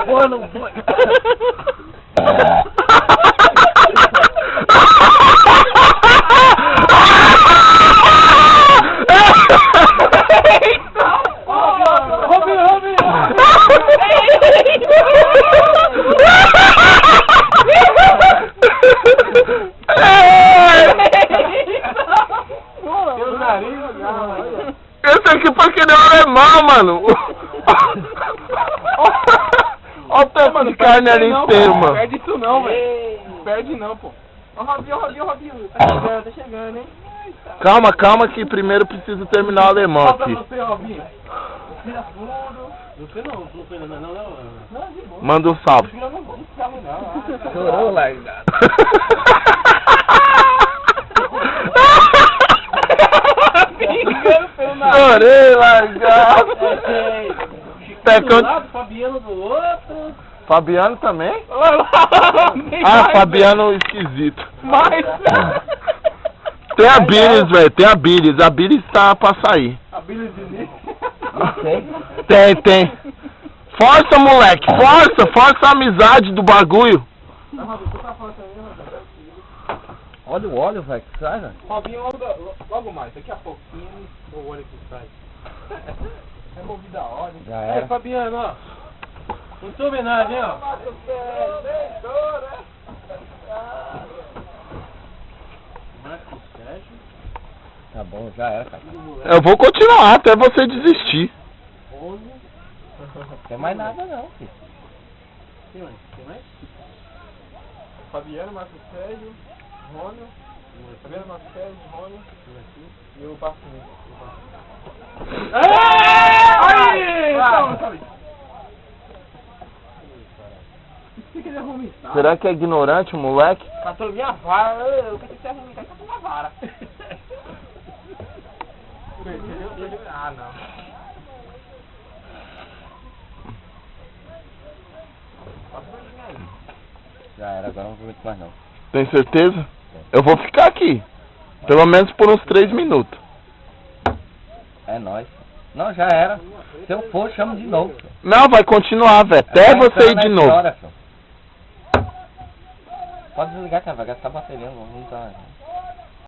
Boa, não foi. Esse aqui foi que nem um alemão, mano. Olha o tanto de carne ali inteiro, mano. Perde isso não, velho. Perde não, pô. Ó, Robinho. Tá chegando, hein? Calma que primeiro preciso terminar o alemão aqui. Você, Robinho. Respira fundo. Você não foi não. Não, de boa. Manda um salve. Chorou, largado. Chorei, largado. Fabiano do outro. Fabiano também? Ah, Fabiano esquisito. Mas... Tem a Billis, velho. Tem a Billis. A Billis tá pra sair. A Billy de Tem. Força, moleque. Força a amizade do bagulho. Olha o óleo, velho, que sai, velho. Robinho, logo mais, daqui a pouquinho, o óleo que sai. Removida a óleo. Já era. Aí, Fabiano, ó. Muito homenagem, ó. Marcos Sérgio. Tá bom, já era, cara. Eu vou continuar até você desistir. Não tem mais nada não, filho. Tem mais? Fabiano, Marcos Sérgio, Rônio. Fabiano, Marcos Sérgio, Rônio. E o Barcinho. Será que é ignorante o moleque? Catou minha vara, eu pensei que você ia arrebentar com uma vara. Ah, não. Já era, agora não vou muito mais não. Tem certeza? Eu vou ficar aqui. Pelo menos por uns 3 minutos. É nóis. Não, já era. Se eu for, chamo de novo. Filho. Não, vai continuar, velho. Até você ir de novo. História, pode desligar, cara. Vai gastar bateria. Não tá...